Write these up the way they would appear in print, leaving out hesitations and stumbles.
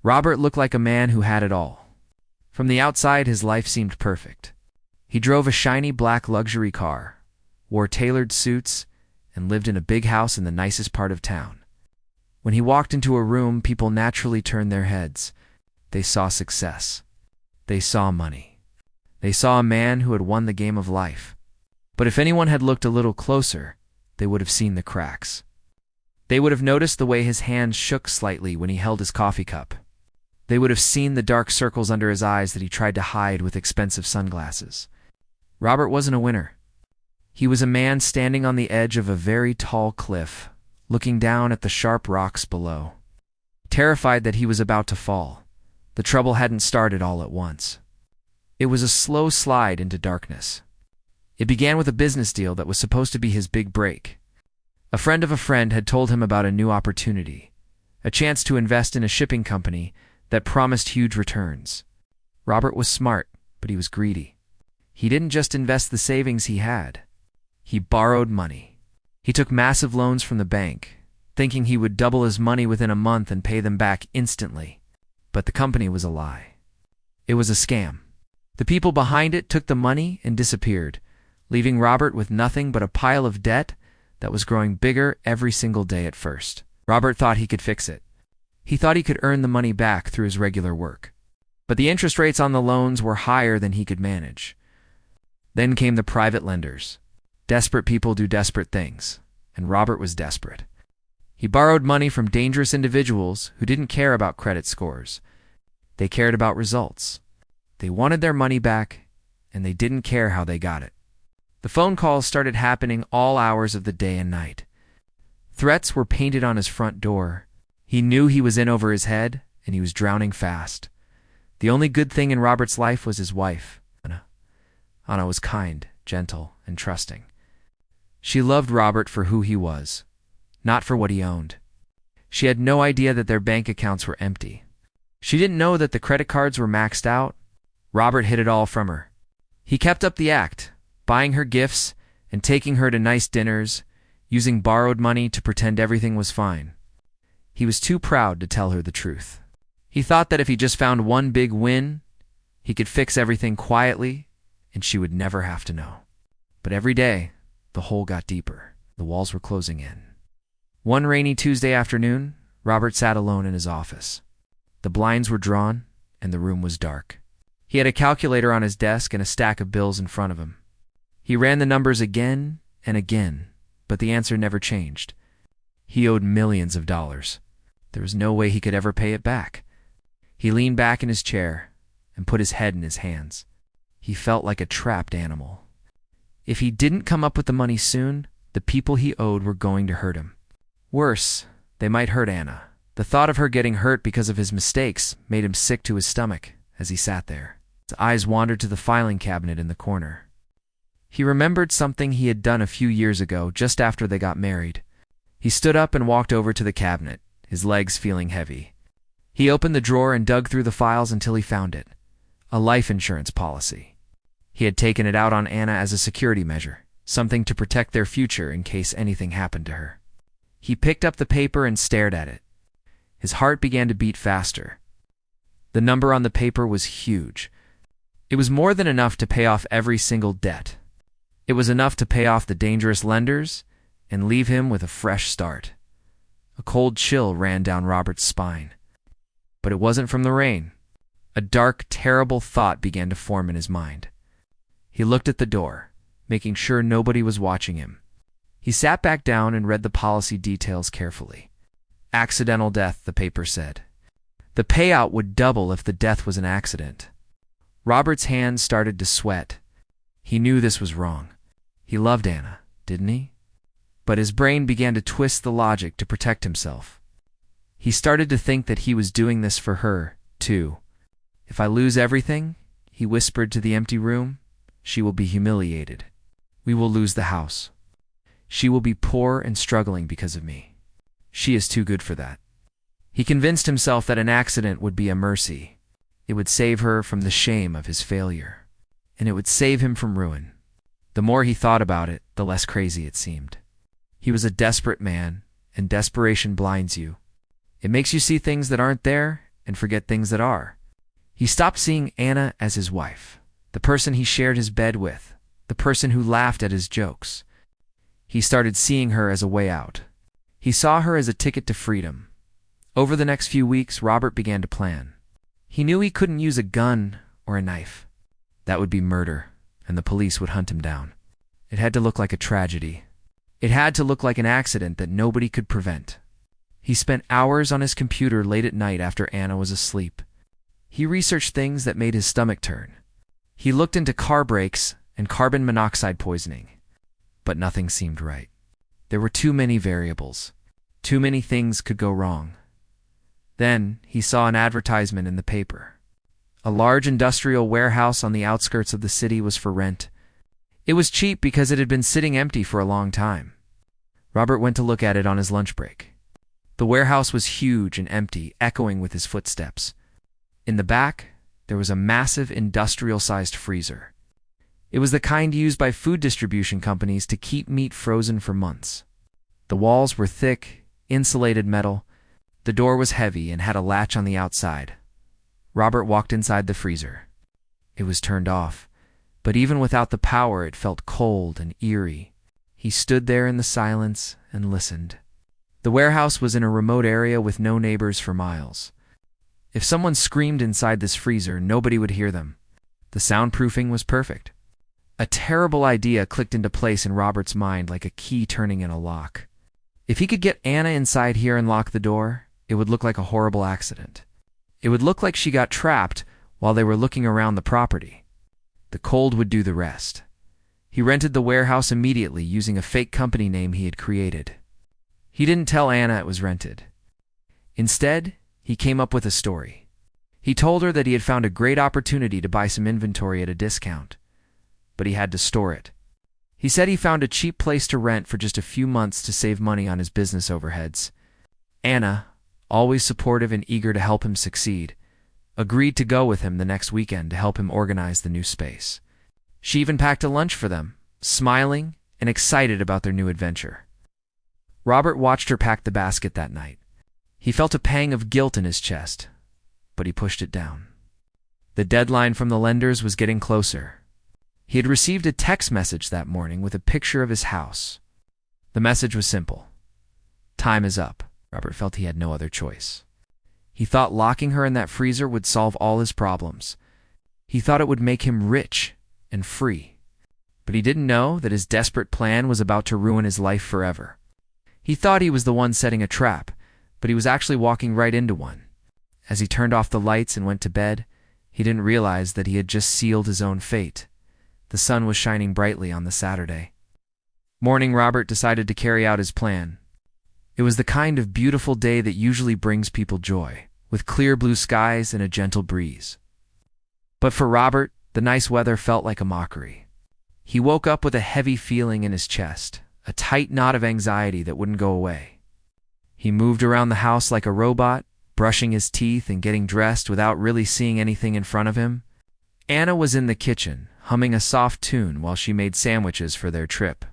Robert looked like a man who had it all. From the outside, his life seemed perfect. He drove a shiny black luxury car, wore tailored suits, and lived in a big house in the nicest part of town. When he walked into a room, people naturally turned their heads. They saw success. They saw money. They saw a man who had won the game of life. But if anyone had looked a little closer, they would have seen the cracks. They would have noticed the way his hands shook slightly when he held his coffee cup. They would have seen the dark circles under his eyes that he tried to hide with expensive sunglasses. Robert wasn't a winner. He was a man standing on the edge of a very tall cliff, looking down at the sharp rocks below. Terrified that he was about to fall, the trouble hadn't started all at once. It was a slow slide into darkness. It began with a business deal that was supposed to be his big break. A friend of a friend had told him about a new opportunity, a chance to invest in a shipping company that promised huge returns. Robert was smart, but he was greedy. He didn't just invest the savings he had. He borrowed money. He took massive loans from the bank, thinking he would double his money within a month and pay them back instantly. But the company was a lie. It was a scam. The people behind it took the money and disappeared, leaving Robert with nothing but a pile of debt that was growing bigger every single day at first. Robert thought he could fix it. He thought he could earn the money back through his regular work. But the interest rates on the loans were higher than he could manage. Then came the private lenders. Desperate people do desperate things, and Robert was desperate. He borrowed money from dangerous individuals who didn't care about credit scores. They cared about results. They wanted their money back, and they didn't care how they got it. The phone calls started happening all hours of the day and night. Threats were painted on his front door. He knew he was in over his head, and he was drowning fast. The only good thing in Robert's life was his wife, Anna. Anna was kind, gentle, and trusting. She loved Robert for who he was, not for what he owned. She had no idea that their bank accounts were empty. She didn't know that the credit cards were maxed out. Robert hid it all from her. He kept up the act, buying her gifts and taking her to nice dinners, using borrowed money to pretend everything was fine. He was too proud to tell her the truth. He thought that if he just found one big win, he could fix everything quietly and she would never have to know. But every day, the hole got deeper. The walls were closing in. One rainy Tuesday afternoon, Robert sat alone in his office. The blinds were drawn and the room was dark. He had a calculator on his desk and a stack of bills in front of him. He ran the numbers again and again, but the answer never changed. He owed millions of dollars. There was no way he could ever pay it back. He leaned back in his chair and put his head in his hands. He felt like a trapped animal. If he didn't come up with the money soon, the people he owed were going to hurt him. Worse, they might hurt Anna. The thought of her getting hurt because of his mistakes made him sick to his stomach as he sat there. His eyes wandered to the filing cabinet in the corner. He remembered something he had done a few years ago, just after they got married. He stood up and walked over to the cabinet, his legs feeling heavy. He opened the drawer and dug through the files until he found it. A life insurance policy. He had taken it out on Anna as a security measure, something to protect their future in case anything happened to her. He picked up the paper and stared at it. His heart began to beat faster. The number on the paper was huge. It was more than enough to pay off every single debt. It was enough to pay off the dangerous lenders and leave him with a fresh start. A cold chill ran down Robert's spine. But it wasn't from the rain. A dark, terrible thought began to form in his mind. He looked at the door, making sure nobody was watching him. He sat back down and read the policy details carefully. Accidental death, the paper said. The payout would double if the death was an accident. Robert's hands started to sweat. He knew this was wrong. He loved Anna, didn't he? But his brain began to twist the logic to protect himself. He started to think that he was doing this for her, too. If I lose everything, he whispered to the empty room, she will be humiliated. We will lose the house. She will be poor and struggling because of me. She is too good for that. He convinced himself that an accident would be a mercy. It would save her from the shame of his failure, and it would save him from ruin. The more he thought about it, the less crazy it seemed. He was a desperate man, and desperation blinds you. It makes you see things that aren't there, and forget things that are. He stopped seeing Anna as his wife, the person he shared his bed with, the person who laughed at his jokes. He started seeing her as a way out. He saw her as a ticket to freedom. Over the next few weeks, Robert began to plan. He knew he couldn't use a gun or a knife. That would be murder, and the police would hunt him down. It had to look like a tragedy. It had to look like an accident that nobody could prevent. He spent hours on his computer late at night after Anna was asleep. He researched things that made his stomach turn. He looked into car brakes and carbon monoxide poisoning. But nothing seemed right. There were too many variables. Too many things could go wrong. Then he saw an advertisement in the paper. A large industrial warehouse on the outskirts of the city was for rent. It was cheap because it had been sitting empty for a long time. Robert went to look at it on his lunch break. The warehouse was huge and empty, echoing with his footsteps. In the back, there was a massive industrial-sized freezer. It was the kind used by food distribution companies to keep meat frozen for months. The walls were thick, insulated metal. The door was heavy and had a latch on the outside. Robert walked inside the freezer. It was turned off, but even without the power, it felt cold and eerie. He stood there in the silence and listened. The warehouse was in a remote area with no neighbors for miles. If someone screamed inside this freezer, nobody would hear them. The soundproofing was perfect. A terrible idea clicked into place in Robert's mind like a key turning in a lock. If he could get Anna inside here and lock the door, it would look like a horrible accident. It would look like she got trapped while they were looking around the property. The cold would do the rest. He rented the warehouse immediately using a fake company name he had created. He didn't tell Anna it was rented. Instead, he came up with a story. He told her that he had found a great opportunity to buy some inventory at a discount, but he had to store it. He said he found a cheap place to rent for just a few months to save money on his business overheads. Anna, always supportive and eager to help him succeed, agreed to go with him the next weekend to help him organize the new space. She even packed a lunch for them, smiling and excited about their new adventure. Robert watched her pack the basket that night. He felt a pang of guilt in his chest, but he pushed it down. The deadline from the lenders was getting closer. He had received a text message that morning with a picture of his house. The message was simple. Time is up. Robert felt he had no other choice. He thought locking her in that freezer would solve all his problems. He thought it would make him rich and free. But he didn't know that his desperate plan was about to ruin his life forever. He thought he was the one setting a trap, but he was actually walking right into one. As he turned off the lights and went to bed, he didn't realize that he had just sealed his own fate. The sun was shining brightly on the Saturday morning. Robert decided to carry out his plan. It was the kind of beautiful day that usually brings people joy, with clear blue skies and a gentle breeze. But for Robert, the nice weather felt like a mockery. He woke up with a heavy feeling in his chest, a tight knot of anxiety that wouldn't go away. He moved around the house like a robot, brushing his teeth and getting dressed without really seeing anything in front of him. Anna was in the kitchen, humming a soft tune while she made sandwiches for their trip.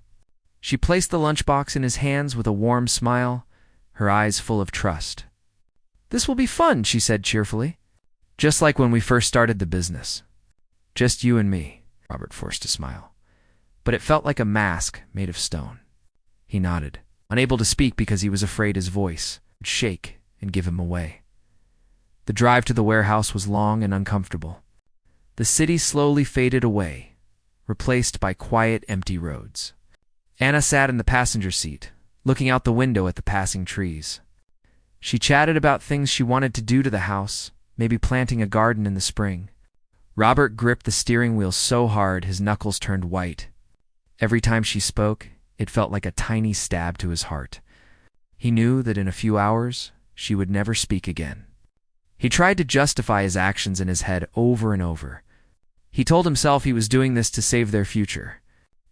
She placed the lunchbox in his hands with a warm smile, her eyes full of trust. "This will be fun," she said cheerfully. "Just like when we first started the business. Just you and me." Robert forced a smile, but it felt like a mask made of stone. He nodded, unable to speak because he was afraid his voice would shake and give him away. The drive to the warehouse was long and uncomfortable. The city slowly faded away, replaced by quiet, empty roads. Anna sat in the passenger seat, looking out the window at the passing trees. She chatted about things she wanted to do to the house, maybe planting a garden in the spring. Robert gripped the steering wheel so hard his knuckles turned white. Every time she spoke, it felt like a tiny stab to his heart. He knew that in a few hours, she would never speak again. He tried to justify his actions in his head over and over. He told himself he was doing this to save their future.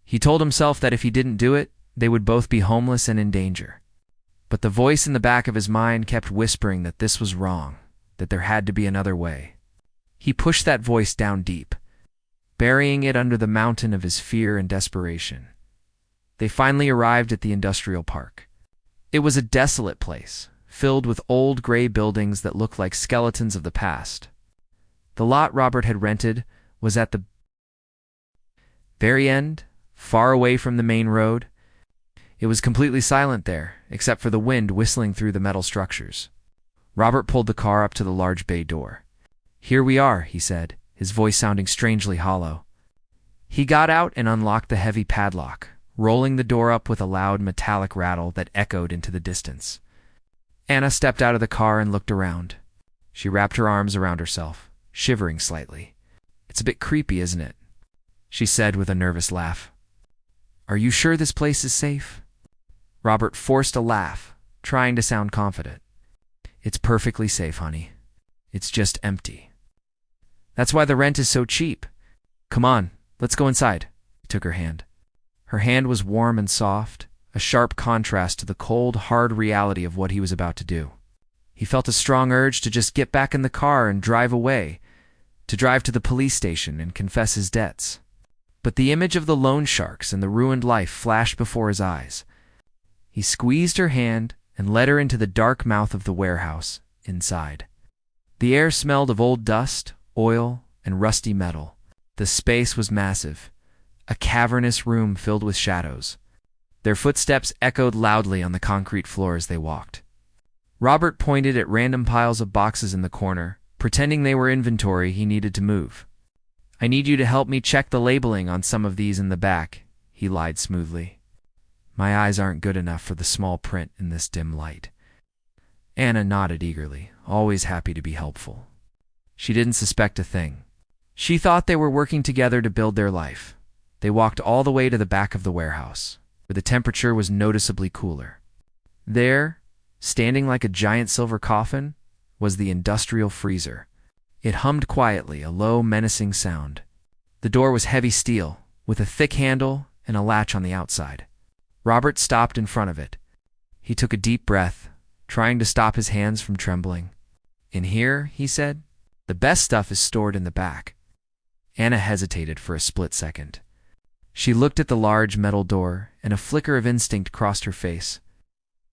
He told himself that if he didn't do it, they would both be homeless and in danger. But the voice in the back of his mind kept whispering that this was wrong, that there had to be another way. He pushed that voice down deep, burying it under the mountain of his fear and desperation. They finally arrived at the industrial park. It was a desolate place, filled with old gray buildings that looked like skeletons of the past. The lot Robert had rented was at the very end, far away from the main road. It was completely silent there, except for the wind whistling through the metal structures. Robert pulled the car up to the large bay door. "Here we are," he said, his voice sounding strangely hollow. He got out and unlocked the heavy padlock, rolling the door up with a loud metallic rattle that echoed into the distance. Anna stepped out of the car and looked around. She wrapped her arms around herself, shivering slightly. "It's a bit creepy, isn't it?" she said with a nervous laugh. "Are you sure this place is safe?" Robert forced a laugh, trying to sound confident. "It's perfectly safe, honey. It's just empty. That's why the rent is so cheap. Come on, let's go inside." He took her hand. Her hand was warm and soft, a sharp contrast to the cold, hard reality of what he was about to do. He felt a strong urge to just get back in the car and drive away, to drive to the police station and confess his debts. But the image of the loan sharks and the ruined life flashed before his eyes. He squeezed her hand and led her into the dark mouth of the warehouse inside. The air smelled of old dust, oil, and rusty metal. The space was massive, a cavernous room filled with shadows. Their footsteps echoed loudly on the concrete floor as they walked. Robert pointed at random piles of boxes in the corner, pretending they were inventory he needed to move. "I need you to help me check the labeling on some of these in the back," he lied smoothly. "My eyes aren't good enough for the small print in this dim light." Anna nodded eagerly, always happy to be helpful. She didn't suspect a thing. She thought they were working together to build their life. They walked all the way to the back of the warehouse, where the temperature was noticeably cooler. There, standing like a giant silver coffin, was the industrial freezer. It hummed quietly, a low, menacing sound. The door was heavy steel, with a thick handle and a latch on the outside. Robert stopped in front of it. He took a deep breath, trying to stop his hands from trembling. "In here," he said, "the best stuff is stored in the back." Anna hesitated for a split second. She looked at the large metal door, and a flicker of instinct crossed her face.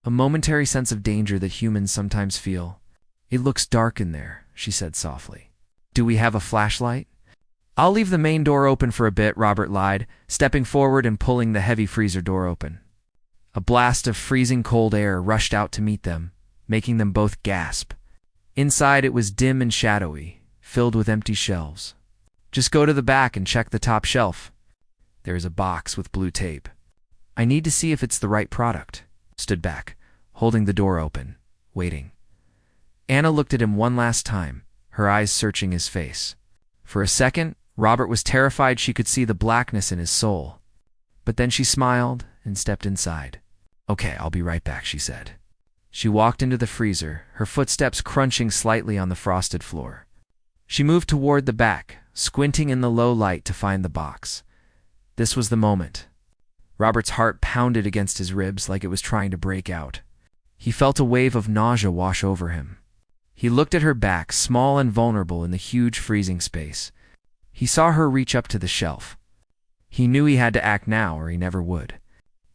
A momentary sense of danger that humans sometimes feel. "It looks dark in there," she said softly. "Do we have a flashlight?" "I'll leave the main door open for a bit," Robert lied, stepping forward and pulling the heavy freezer door open. A blast of freezing cold air rushed out to meet them, making them both gasp. Inside it was dim and shadowy, filled with empty shelves. "Just go to the back and check the top shelf. There is a box with blue tape. I need to see if it's the right product." Stood back, holding the door open, waiting. Anna looked at him one last time, her eyes searching his face. For a second, Robert was terrified she could see the blackness in his soul. But then she smiled and stepped inside. "Okay, I'll be right back," she said. She walked into the freezer, her footsteps crunching slightly on the frosted floor. She moved toward the back, squinting in the low light to find the box. This was the moment. Robert's heart pounded against his ribs like it was trying to break out. He felt a wave of nausea wash over him. He looked at her back, small and vulnerable in the huge freezing space. He saw her reach up to the shelf. He knew he had to act now or he never would.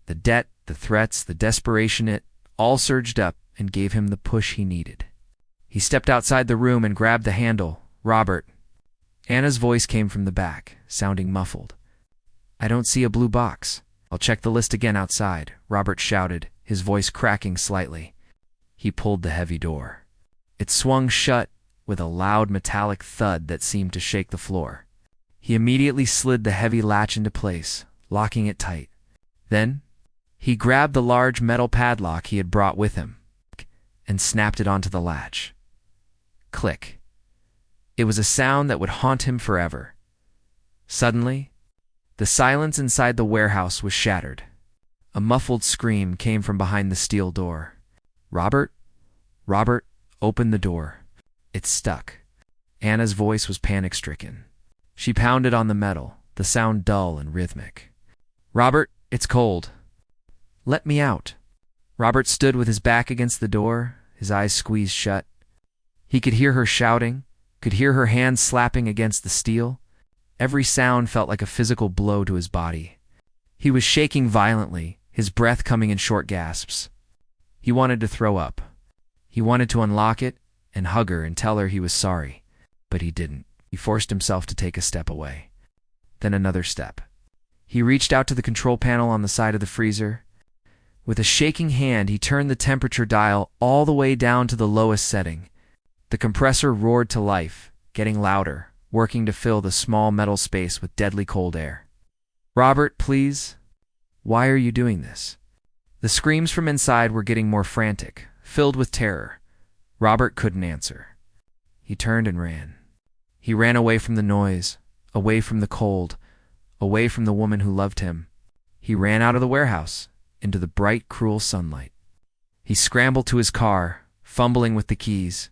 The debt, the threats, the desperation, it all surged up and gave him the push he needed. He stepped outside the room and grabbed the handle. "Robert." Anna's voice came from the back, sounding muffled. "I don't see a blue box." "I'll check the list again outside," Robert shouted, his voice cracking slightly. He pulled the heavy door. It swung shut with a loud metallic thud that seemed to shake the floor. He immediately slid the heavy latch into place, locking it tight. Then, he grabbed the large metal padlock he had brought with him and snapped it onto the latch. Click. It was a sound that would haunt him forever. Suddenly, the silence inside the warehouse was shattered. A muffled scream came from behind the steel door. "Robert? Robert, open the door." It stuck. Anna's voice was panic-stricken. She pounded on the metal, the sound dull and rhythmic. "Robert, it's cold." "Let me out." Robert stood with his back against the door, his eyes squeezed shut. He could hear her shouting, could hear her hands slapping against the steel. Every sound felt like a physical blow to his body. He was shaking violently, his breath coming in short gasps. He wanted to throw up. He wanted to unlock it and hug her and tell her he was sorry, but he didn't. He forced himself to take a step away. Then another step. He reached out to the control panel on the side of the freezer. With a shaking hand, he turned the temperature dial all the way down to the lowest setting. The compressor roared to life, getting louder, working to fill the small metal space with deadly cold air. "Robert, please. Why are you doing this?" The screams from inside were getting more frantic, filled with terror. Robert couldn't answer. He turned and ran. He ran away from the noise, away from the cold, away from the woman who loved him. He ran out of the warehouse, into the bright, cruel sunlight. He scrambled to his car, fumbling with the keys.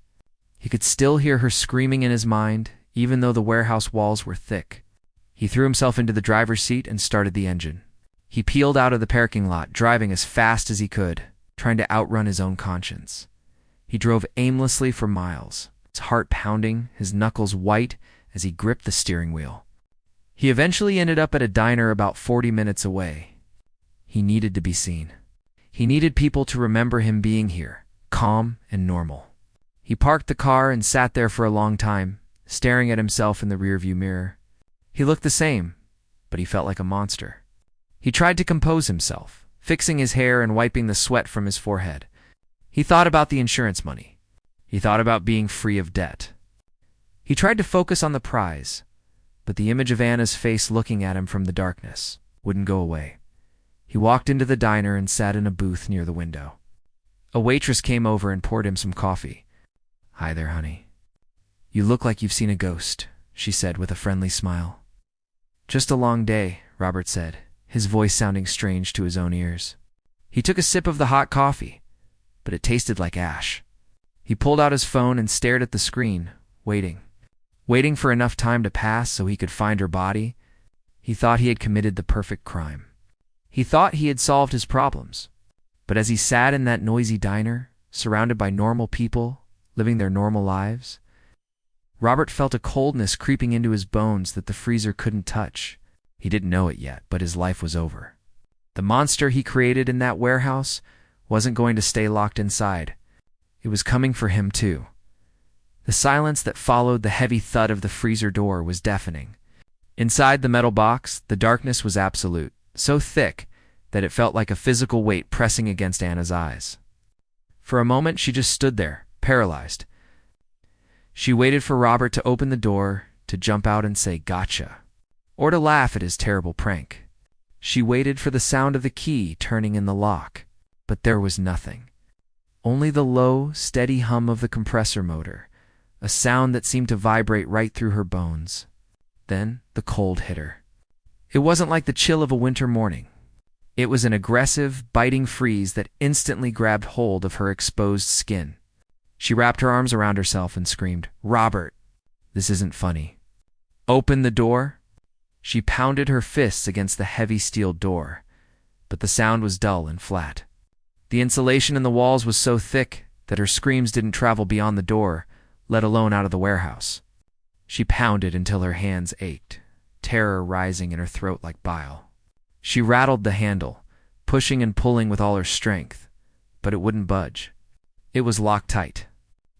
He could still hear her screaming in his mind, even though the warehouse walls were thick. He threw himself into the driver's seat and started the engine. He peeled out of the parking lot, driving as fast as he could, trying to outrun his own conscience. He drove aimlessly for miles, his heart pounding, his knuckles white as he gripped the steering wheel. He eventually ended up at a diner about 40 minutes away. He needed to be seen. He needed people to remember him being here, calm and normal. He parked the car and sat there for a long time, staring at himself in the rearview mirror. He looked the same, but he felt like a monster. He tried to compose himself, fixing his hair and wiping the sweat from his forehead. He thought about the insurance money. He thought about being free of debt. He tried to focus on the prize, but the image of Anna's face looking at him from the darkness wouldn't go away. He walked into the diner and sat in a booth near the window. A waitress came over and poured him some coffee. "Hi there, honey. You look like you've seen a ghost," she said with a friendly smile. "Just a long day," Robert said, his voice sounding strange to his own ears. He took a sip of the hot coffee, but it tasted like ash. He pulled out his phone and stared at the screen, waiting for enough time to pass so he could find her body. He thought he had committed the perfect crime. He thought he had solved his problems. But as he sat in that noisy diner, surrounded by normal people, living their normal lives, Robert felt a coldness creeping into his bones that the freezer couldn't touch. He didn't know it yet, but his life was over. The monster he created in that warehouse wasn't going to stay locked inside. It was coming for him too. The silence that followed the heavy thud of the freezer door was deafening. Inside the metal box, the darkness was absolute, so thick that it felt like a physical weight pressing against Anna's eyes. For a moment, she just stood there, paralyzed. She waited for Robert to open the door, to jump out and say, "Gotcha," or to laugh at his terrible prank. She waited for the sound of the key turning in the lock, but there was nothing. Only the low, steady hum of the compressor motor, a sound that seemed to vibrate right through her bones. Then the cold hit her. It wasn't like the chill of a winter morning. It was an aggressive, biting freeze that instantly grabbed hold of her exposed skin. She wrapped her arms around herself and screamed, "Robert, this isn't funny. Open the door." She pounded her fists against the heavy steel door, but the sound was dull and flat. The insulation in the walls was so thick that her screams didn't travel beyond the door, let alone out of the warehouse. She pounded until her hands ached, terror rising in her throat like bile. She rattled the handle, pushing and pulling with all her strength, but it wouldn't budge. It was locked tight.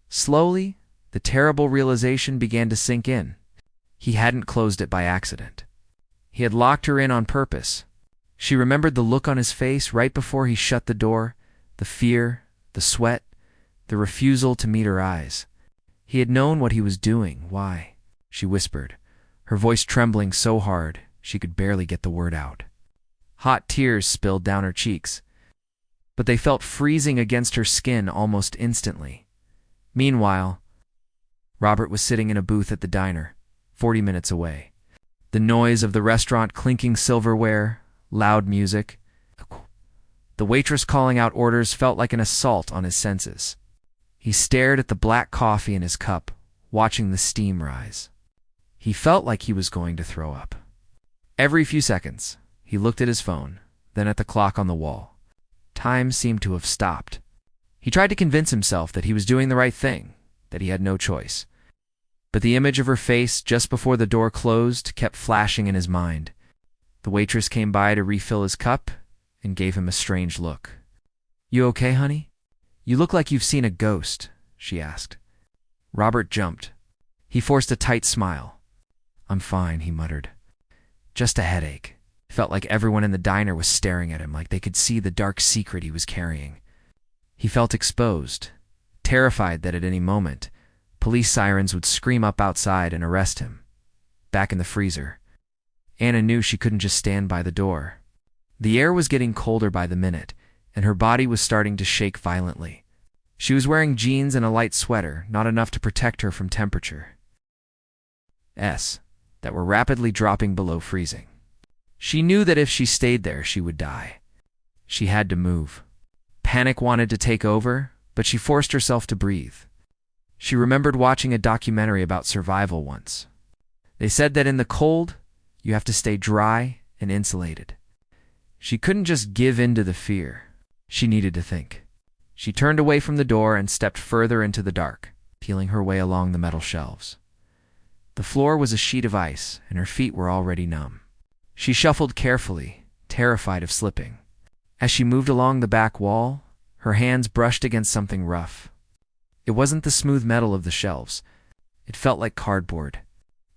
Slowly, the terrible realization began to sink in. He hadn't closed it by accident. He had locked her in on purpose. She remembered the look on his face right before he shut the door, the fear, the sweat, the refusal to meet her eyes. He had known what he was doing. "Why?" she whispered, her voice trembling so hard she could barely get the word out. Hot tears spilled down her cheeks, but they felt freezing against her skin almost instantly. Meanwhile, Robert was sitting in a booth at the diner, 40 minutes away. The noise of the restaurant clinking silverware, loud music, the waitress calling out orders felt like an assault on his senses. He stared at the black coffee in his cup, watching the steam rise. He felt like he was going to throw up. Every few seconds, he looked at his phone, then at the clock on the wall. Time seemed to have stopped. He tried to convince himself that he was doing the right thing, that he had no choice. But the image of her face just before the door closed kept flashing in his mind. The waitress came by to refill his cup and gave him a strange look. "You okay, honey?" "You look like you've seen a ghost," she asked. Robert jumped. He forced a tight smile. "I'm fine," he muttered. "Just a headache." It felt like everyone in the diner was staring at him, like they could see the dark secret he was carrying. He felt exposed, terrified that at any moment, police sirens would scream up outside and arrest him. Back in the freezer, Anna knew she couldn't just stand by the door. The air was getting colder by the minute, and her body was starting to shake violently. She was wearing jeans and a light sweater, not enough to protect her from temperatures that were rapidly dropping below freezing. She knew that if she stayed there, she would die. She had to move. Panic wanted to take over, but she forced herself to breathe. She remembered watching a documentary about survival once. They said that in the cold, you have to stay dry and insulated. She couldn't just give in to the fear. She needed to think. She turned away from the door and stepped further into the dark, peeling her way along the metal shelves. The floor was a sheet of ice, and her feet were already numb. She shuffled carefully, terrified of slipping. As she moved along the back wall, her hands brushed against something rough. It wasn't the smooth metal of the shelves. It felt like cardboard.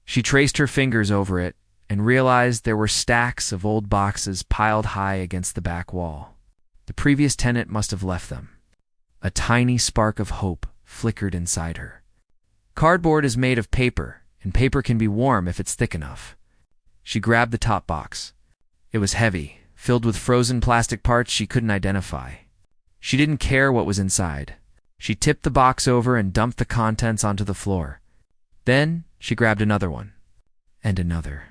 She traced her fingers over it and realized there were stacks of old boxes piled high against the back wall. The previous tenant must have left them. A tiny spark of hope flickered inside her. Cardboard is made of paper, and paper can be warm if it's thick enough. She grabbed the top box. It was heavy, filled with frozen plastic parts she couldn't identify. She didn't care what was inside. She tipped the box over and dumped the contents onto the floor. Then she grabbed another one, and another.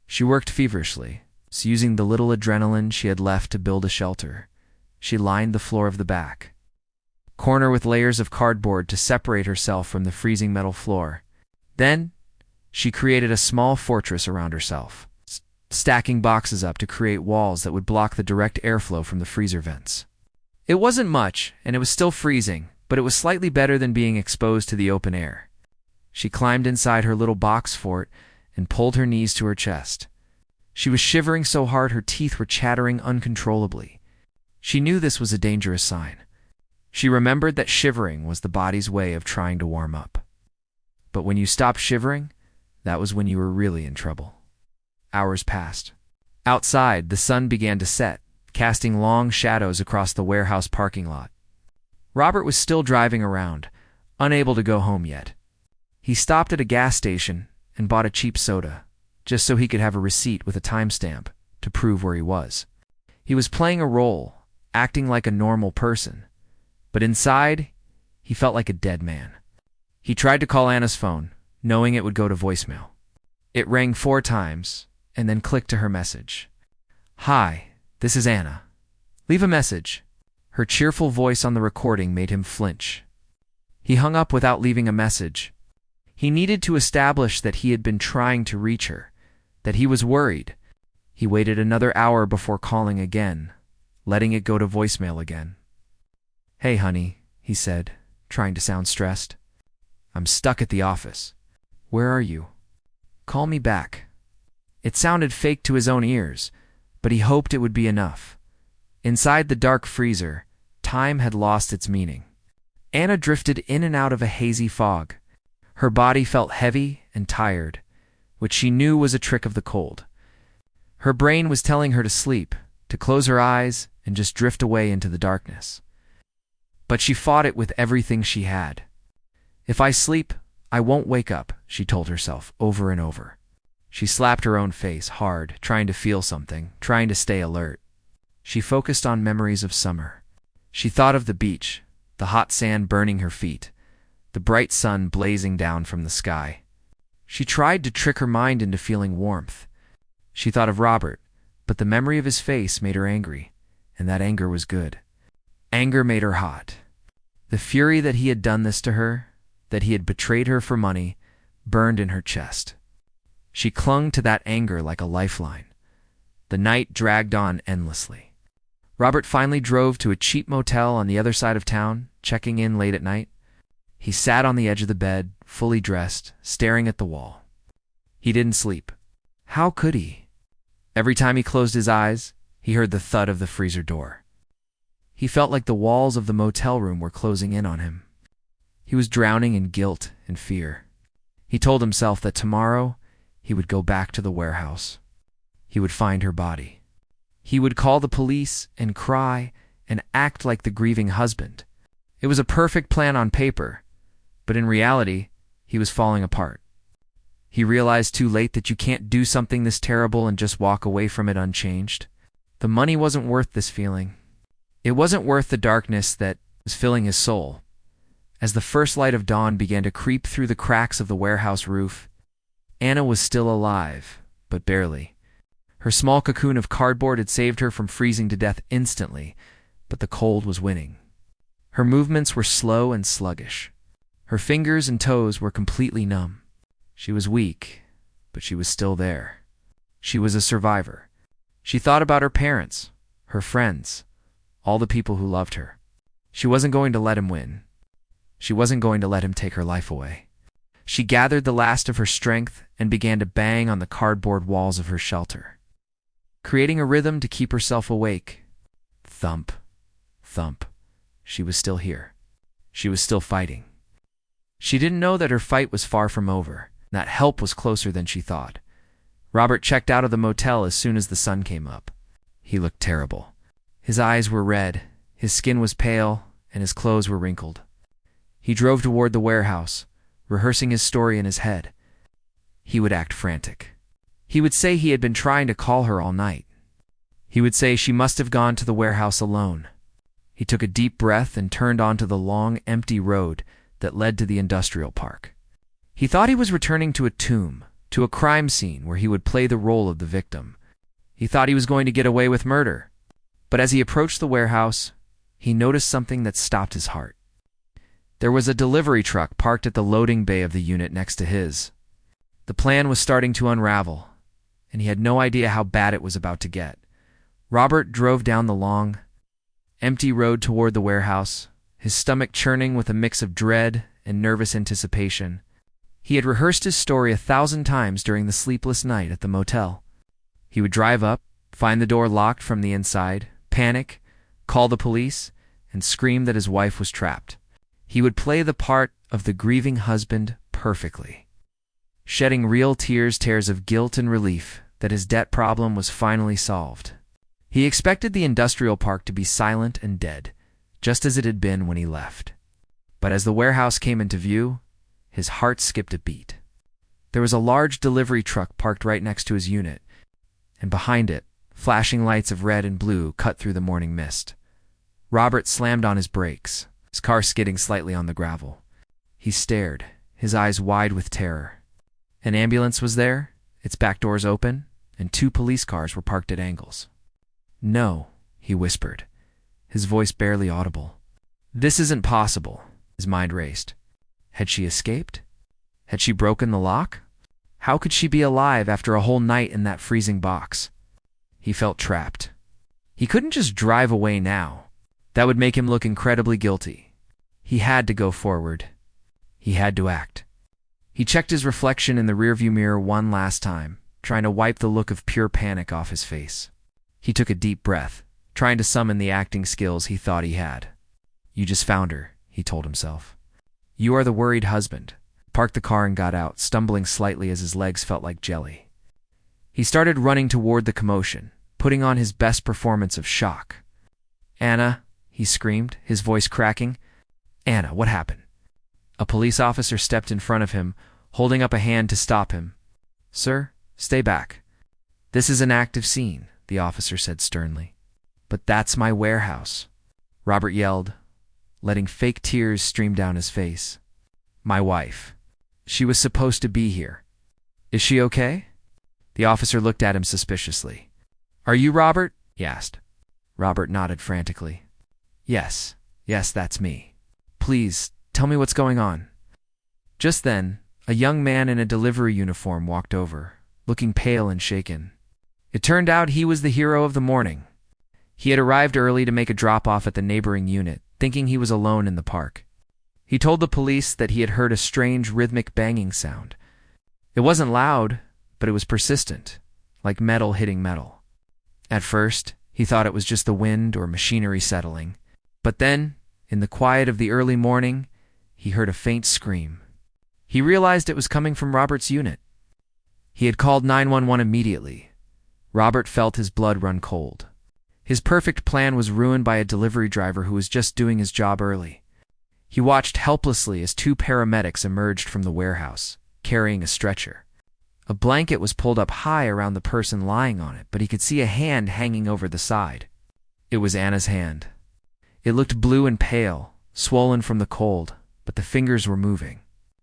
She worked feverishly, using the little adrenaline she had left to build a shelter. She lined the floor of the back corner with layers of cardboard to separate herself from the freezing metal floor. Then she created a small fortress around herself, stacking boxes up to create walls that would block the direct airflow from the freezer vents. It wasn't much, and it was still freezing, but it was slightly better than being exposed to the open air. She climbed inside her little box fort and pulled her knees to her chest. She was shivering so hard her teeth were chattering uncontrollably. She knew this was a dangerous sign. She remembered that shivering was the body's way of trying to warm up. But when you stopped shivering, that was when you were really in trouble. Hours passed. Outside, the sun began to set, casting long shadows across the warehouse parking lot. Robert was still driving around, unable to go home yet. He stopped at a gas station and bought a cheap soda, just so he could have a receipt with a timestamp to prove where he was. He was playing a role, acting like a normal person, but inside, he felt like a dead man. He tried to call Anna's phone, knowing it would go to voicemail. It rang 4 times, and then clicked to her message. "Hi, this is Anna. Leave a message." Her cheerful voice on the recording made him flinch. He hung up without leaving a message. He needed to establish that he had been trying to reach her, that he was worried. He waited another hour before calling again, letting it go to voicemail again. "Hey, honey," he said, trying to sound stressed. "I'm stuck at the office. Where are you? Call me back." It sounded fake to his own ears, but he hoped it would be enough. Inside the dark freezer, time had lost its meaning. Anna drifted in and out of a hazy fog. Her body felt heavy and tired, which she knew was a trick of the cold. Her brain was telling her to sleep, to close her eyes and just drift away into the darkness. But she fought it with everything she had. "If I sleep, I won't wake up," she told herself over and over. She slapped her own face hard, trying to feel something, trying to stay alert. She focused on memories of summer. She thought of the beach, the hot sand burning her feet, the bright sun blazing down from the sky. She tried to trick her mind into feeling warmth. She thought of Robert, but the memory of his face made her angry, and that anger was good. Anger made her hot. The fury that he had done this to her, that he had betrayed her for money, burned in her chest. She clung to that anger like a lifeline. The night dragged on endlessly. Robert finally drove to a cheap motel on the other side of town, checking in late at night. He sat on the edge of the bed, fully dressed, staring at the wall. He didn't sleep. How could he? Every time he closed his eyes, he heard the thud of the freezer door. He felt like the walls of the motel room were closing in on him. He was drowning in guilt and fear. He told himself that tomorrow he would go back to the warehouse. He would find her body. He would call the police and cry and act like the grieving husband. It was a perfect plan on paper, but in reality, he was falling apart. He realized too late that you can't do something this terrible and just walk away from it unchanged. The money wasn't worth this feeling. It wasn't worth the darkness that was filling his soul. As the first light of dawn began to creep through the cracks of the warehouse roof, Anna was still alive, but barely. Her small cocoon of cardboard had saved her from freezing to death instantly, but the cold was winning. Her movements were slow and sluggish. Her fingers and toes were completely numb. She was weak, but she was still there. She was a survivor. She thought about her parents, her friends, all the people who loved her. She wasn't going to let him win. She wasn't going to let him take her life away. She gathered the last of her strength and began to bang on the cardboard walls of her shelter, creating a rhythm to keep herself awake. Thump, thump. She was still here. She was still fighting. She didn't know that her fight was far from over, that help was closer than she thought. Robert checked out of the motel as soon as the sun came up. He looked terrible. His eyes were red, his skin was pale, and his clothes were wrinkled. He drove toward the warehouse, rehearsing his story in his head. He would act frantic. He would say he had been trying to call her all night. He would say she must have gone to the warehouse alone. He took a deep breath and turned onto the long, empty road that led to the industrial park. He thought he was returning to a tomb, to a crime scene where he would play the role of the victim. He thought he was going to get away with murder. But as he approached the warehouse, he noticed something that stopped his heart. There was a delivery truck parked at the loading bay of the unit next to his. The plan was starting to unravel, and he had no idea how bad it was about to get. Robert drove down the long, empty road toward the warehouse, his stomach churning with a mix of dread and nervous anticipation. He had rehearsed his story 1,000 times during the sleepless night at the motel. He would drive up, find the door locked from the inside, panic, call the police, and scream that his wife was trapped. He would play the part of the grieving husband perfectly, shedding real tears of guilt and relief that his debt problem was finally solved. He expected the industrial park to be silent and dead, just as it had been when he left. But as the warehouse came into view, his heart skipped a beat. There was a large delivery truck parked right next to his unit, and behind it, flashing lights of red and blue cut through the morning mist. Robert slammed on his brakes, his car skidding slightly on the gravel. He stared, his eyes wide with terror. An ambulance was there, its back doors open, and 2 police cars were parked at angles. "No," he whispered, his voice barely audible. "This isn't possible," his mind raced. Had she escaped? Had she broken the lock? How could she be alive after a whole night in that freezing box? He felt trapped. He couldn't just drive away now. That would make him look incredibly guilty. He had to go forward. He had to act. He checked his reflection in the rearview mirror one last time, trying to wipe the look of pure panic off his face. He took a deep breath, trying to summon the acting skills he thought he had. "You just found her," he told himself. "You are the worried husband." Parked the car and got out, stumbling slightly as his legs felt like jelly. He started running toward the commotion, putting on his best performance of shock. "Anna," he screamed, his voice cracking. "Anna, what happened?" A police officer stepped in front of him, holding up a hand to stop him. "Sir, stay back. This is an active scene," the officer said sternly. "But that's my warehouse," Robert yelled, letting fake tears stream down his face. "My wife. She was supposed to be here. Is she okay?" The officer looked at him suspiciously. "Are you Robert?" he asked. Robert nodded frantically. Yes, that's me. Please, tell me what's going on." Just then, a young man in a delivery uniform walked over, looking pale and shaken. It turned out he was the hero of the morning. He had arrived early to make a drop-off at the neighboring unit, thinking he was alone in the park. He told the police that he had heard a strange rhythmic banging sound. It wasn't loud, but it was persistent, like metal hitting metal. At first, he thought it was just the wind or machinery settling, But then, in the quiet of the early morning, he heard a faint scream. He realized it was coming from Robert's unit. He had called 911 immediately. Robert felt his blood run cold. His perfect plan was ruined by a delivery driver who was just doing his job early. He watched helplessly as two paramedics emerged from the warehouse, carrying a stretcher. A blanket was pulled up high around the person lying on it, but he could see a hand hanging over the side. It was Anna's hand. It looked blue and pale, swollen from the cold, but the fingers were moving.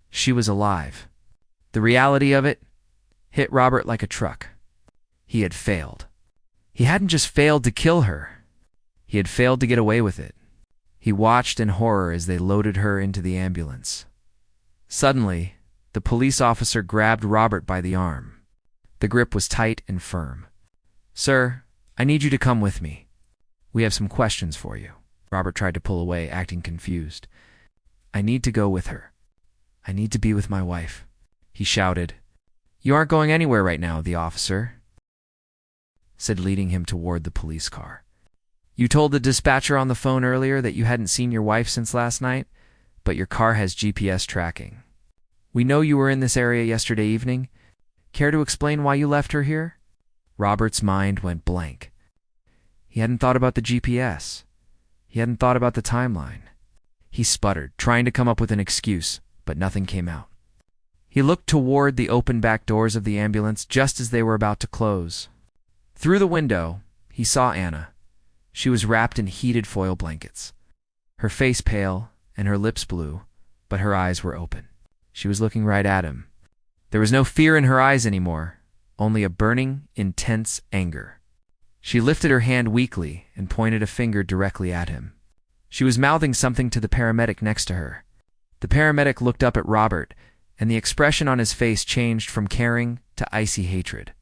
She was alive. The reality of it hit Robert like a truck. He had failed. He hadn't just failed to kill her. He had failed to get away with it. He watched in horror as they loaded her into the ambulance. Suddenly, the police officer grabbed Robert by the arm. The grip was tight and firm. "Sir, I need you to come with me. We have some questions for you." Robert tried to pull away, acting confused. "I need to go with her. I need to be with my wife," he shouted. "You aren't going anywhere right now," the officer said, leading him toward the police car. "You told the dispatcher on the phone earlier that you hadn't seen your wife since last night, but your car has GPS tracking. We know you were in this area yesterday evening. Care to explain why you left her here?" Robert's mind went blank. He hadn't thought about the GPS. He hadn't thought about the timeline. He sputtered, trying to come up with an excuse, but nothing came out. He looked toward the open back doors of the ambulance just as they were about to close. Through the window, he saw Anna. She was wrapped in heated foil blankets. Her face pale and her lips blue, but her eyes were open. She was looking right at him. There was no fear in her eyes anymore, only a burning, intense anger. She lifted her hand weakly and pointed a finger directly at him. She was mouthing something to the paramedic next to her. The paramedic looked up at Robert, and the expression on his face changed from caring to icy hatred.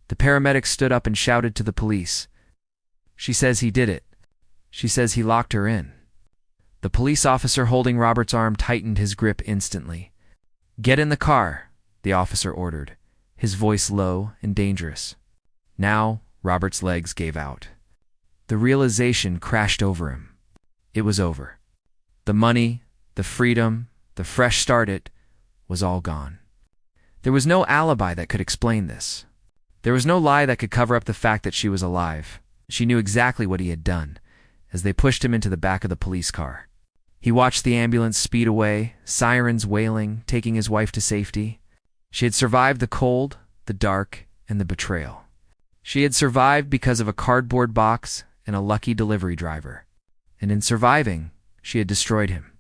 The paramedic stood up and shouted to the police. "She says he did it. She says he locked her in." The police officer holding Robert's arm tightened his grip instantly. "Get in the car," the officer ordered, his voice low and dangerous. Now, Robert's legs gave out. The realization crashed over him. It was over. The money, the freedom, the fresh start, it was all gone. There was no alibi that could explain this. There was no lie that could cover up the fact that she was alive. She knew exactly what he had done, as they pushed him into the back of the police car. He watched the ambulance speed away, sirens wailing, taking his wife to safety. She had survived the cold, the dark, and the betrayal. She had survived because of a cardboard box and a lucky delivery driver. And in surviving, she had destroyed him.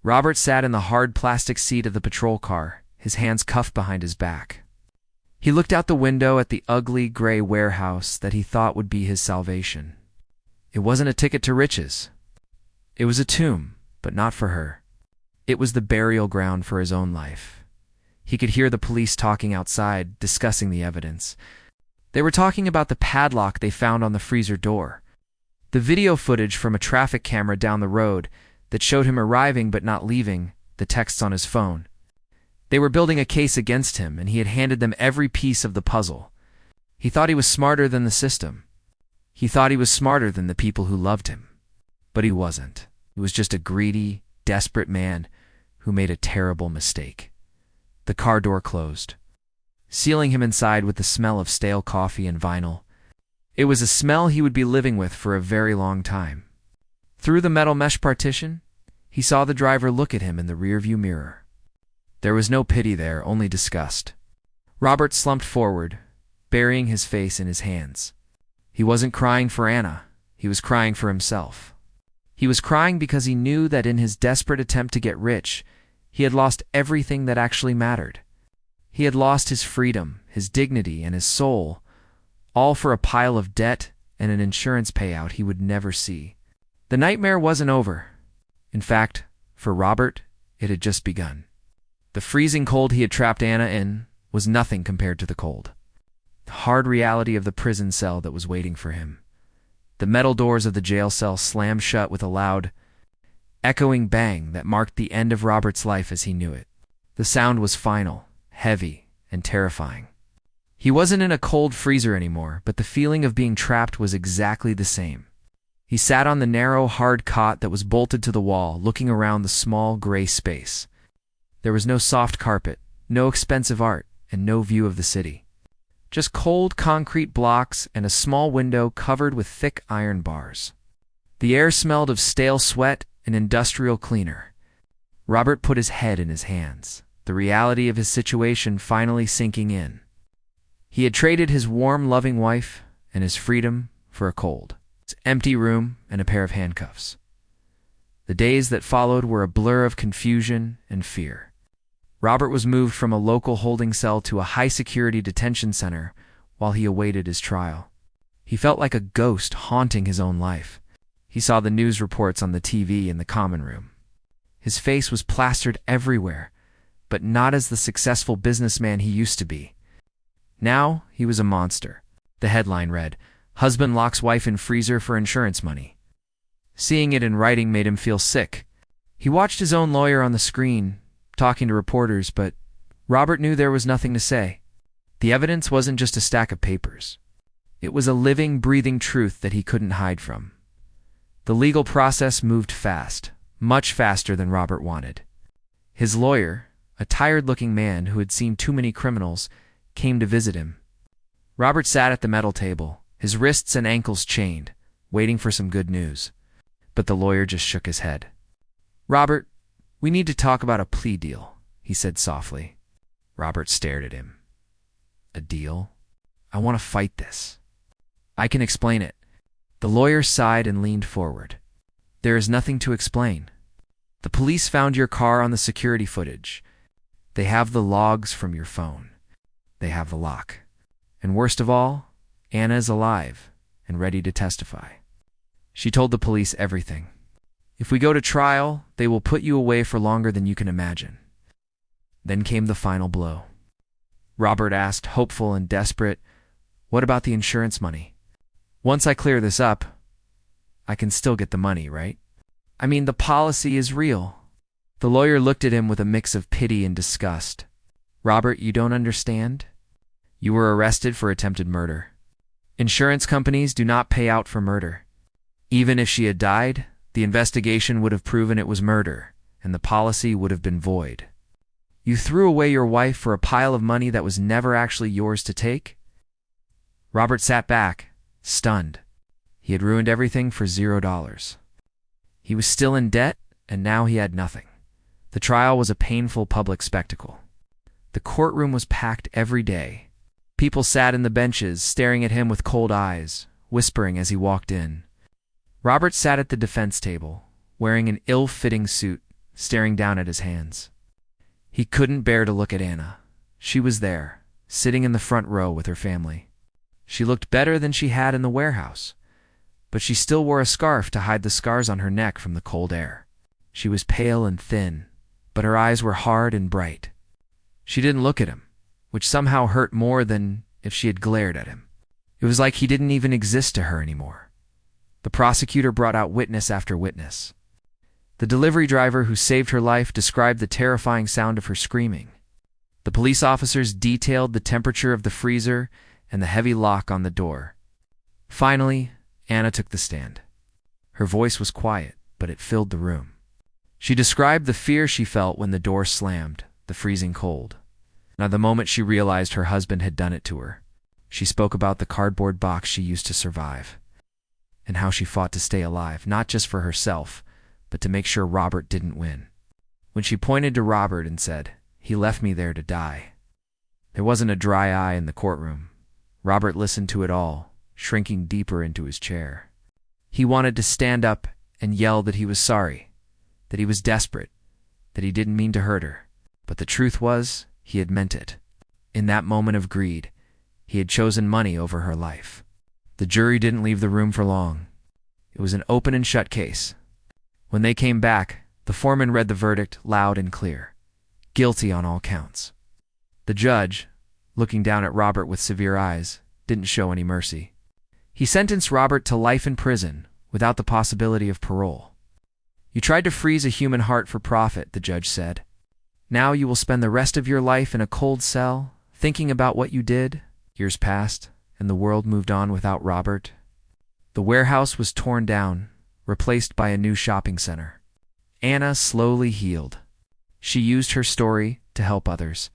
Robert sat in the hard plastic seat of the patrol car, his hands cuffed behind his back. He looked out the window at the ugly gray warehouse that he thought would be his salvation. It wasn't a ticket to riches. It was a tomb, but not for her. It was the burial ground for his own life. He could hear the police talking outside, discussing the evidence. They were talking about the padlock they found on the freezer door, the video footage from a traffic camera down the road that showed him arriving but not leaving, the texts on his phone. They were building a case against him, and he had handed them every piece of the puzzle. He thought he was smarter than the system. He thought he was smarter than the people who loved him. But he wasn't. He was just a greedy, desperate man who made a terrible mistake. The car door closed, sealing him inside with the smell of stale coffee and vinyl. It was a smell he would be living with for a very long time. Through the metal mesh partition, he saw the driver look at him in the rearview mirror. There was no pity there, only disgust. Robert slumped forward, burying his face in his hands. He wasn't crying for Anna. He was crying for himself. He was crying because he knew that in his desperate attempt to get rich, he had lost everything that actually mattered. He had lost his freedom, his dignity, and his soul, all for a pile of debt and an insurance payout he would never see. The nightmare wasn't over. In fact, for Robert, it had just begun. The freezing cold he had trapped Anna in was nothing compared to the cold. The hard reality of the prison cell that was waiting for him. The metal doors of the jail cell slammed shut with a loud, echoing bang that marked the end of Robert's life as he knew it. The sound was final, heavy, and terrifying. He wasn't in a cold freezer anymore, but the feeling of being trapped was exactly the same. He sat on the narrow, hard cot that was bolted to the wall, looking around the small, gray space. There was no soft carpet, no expensive art, and no view of the city. Just cold concrete blocks and a small window covered with thick iron bars. The air smelled of stale sweat and industrial cleaner. Robert put his head in his hands, the reality of his situation finally sinking in. He had traded his warm, loving wife and his freedom for a cold, empty room and a pair of handcuffs. The days that followed were a blur of confusion and fear. Robert was moved from a local holding cell to a high-security detention center while he awaited his trial. He felt like a ghost haunting his own life. He saw the news reports on the TV in the common room. His face was plastered everywhere, but not as the successful businessman he used to be. Now he was a monster. The headline read, "Husband locks wife in freezer for insurance money." Seeing it in writing made him feel sick. He watched his own lawyer on the screen, talking to reporters, but Robert knew there was nothing to say. The evidence wasn't just a stack of papers. It was a living, breathing truth that he couldn't hide from. The legal process moved fast, much faster than Robert wanted. His lawyer, a tired-looking man who had seen too many criminals, came to visit him. Robert sat at the metal table, his wrists and ankles chained, waiting for some good news. But the lawyer just shook his head. "Robert, we need to talk about a plea deal," he said softly. Robert stared at him. "A deal? I want to fight this. I can explain it." The lawyer sighed and leaned forward. "There is nothing to explain. The police found your car on the security footage. They have the logs from your phone. They have the lock. And worst of all, Anna is alive and ready to testify. She told the police everything. If we go to trial, they will put you away for longer than you can imagine." Then came the final blow. Robert asked, hopeful and desperate, "What about the insurance money? Once I clear this up, I can still get the money, right? I mean, the policy is real." The lawyer looked at him with a mix of pity and disgust. "Robert, you don't understand? You were arrested for attempted murder. Insurance companies do not pay out for murder. Even if she had died, the investigation would have proven it was murder, and the policy would have been void. You threw away your wife for a pile of money that was never actually yours to take?" Robert sat back, stunned. He had ruined everything for $0. He was still in debt, and now he had nothing. The trial was a painful public spectacle. The courtroom was packed every day. People sat in the benches, staring at him with cold eyes, whispering as he walked in. Robert sat at the defense table, wearing an ill-fitting suit, staring down at his hands. He couldn't bear to look at Anna. She was there, sitting in the front row with her family. She looked better than she had in the warehouse, but she still wore a scarf to hide the scars on her neck from the cold air. She was pale and thin, but her eyes were hard and bright. She didn't look at him, which somehow hurt more than if she had glared at him. It was like he didn't even exist to her anymore. The prosecutor brought out witness after witness. The delivery driver who saved her life described the terrifying sound of her screaming. The police officers detailed the temperature of the freezer and the heavy lock on the door. Finally, Anna took the stand. Her voice was quiet, but it filled the room. She described the fear she felt when the door slammed, the freezing cold. Now, the moment she realized her husband had done it to her, she spoke about the cardboard box she used to survive, and how she fought to stay alive, not just for herself, but to make sure Robert didn't win. When she pointed to Robert and said, "He left me there to die," there wasn't a dry eye in the courtroom. Robert listened to it all, shrinking deeper into his chair. He wanted to stand up and yell that he was sorry, that he was desperate, that he didn't mean to hurt her. But the truth was, he had meant it. In that moment of greed, he had chosen money over her life. The jury didn't leave the room for long. It was an open and shut case. When they came back, the foreman read the verdict loud and clear. Guilty on all counts. The judge, looking down at Robert with severe eyes, didn't show any mercy. He sentenced Robert to life in prison without the possibility of parole. "You tried to freeze a human heart for profit," the judge said. "Now you will spend the rest of your life in a cold cell, thinking about what you did." Years passed, and the world moved on without Robert. The warehouse was torn down, replaced by a new shopping center. Anna slowly healed. She used her story to help others,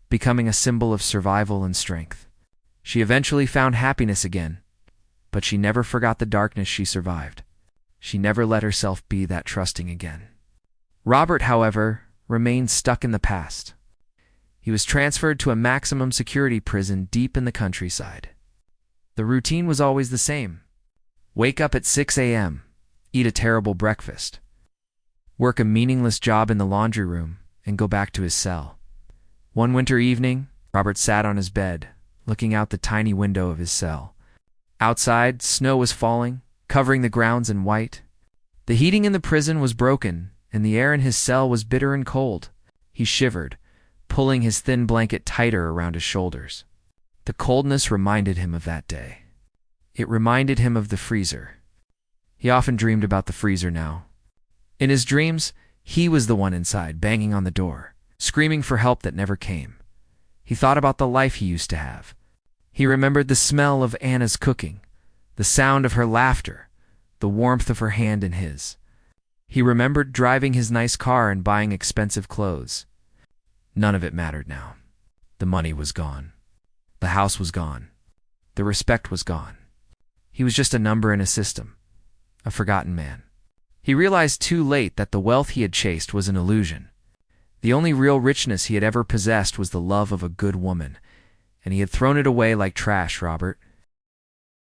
becoming a symbol of survival and strength. She eventually found happiness again, but she never forgot the darkness she survived. She never let herself be that trusting again. Robert, however, remained stuck in the past. He was transferred to a maximum security prison deep in the countryside. The routine was always the same. Wake up at 6 a.m., eat a terrible breakfast, work a meaningless job in the laundry room, and go back to his cell. One winter evening, Robert sat on his bed, looking out the tiny window of his cell. Outside, snow was falling, covering the grounds in white. The heating in the prison was broken, and the air in his cell was bitter and cold. He shivered, pulling his thin blanket tighter around his shoulders. The coldness reminded him of that day. It reminded him of the freezer. He often dreamed about the freezer now. In his dreams, he was the one inside, banging on the door, screaming for help that never came. He thought about the life he used to have. He remembered the smell of Anna's cooking, the sound of her laughter, the warmth of her hand in his. He remembered driving his nice car and buying expensive clothes. None of it mattered now. The money was gone. The house was gone. The respect was gone. He was just a number in a system, a forgotten man. He realized too late that the wealth he had chased was an illusion. The only real richness he had ever possessed was the love of a good woman, and he had thrown it away like trash, Robert.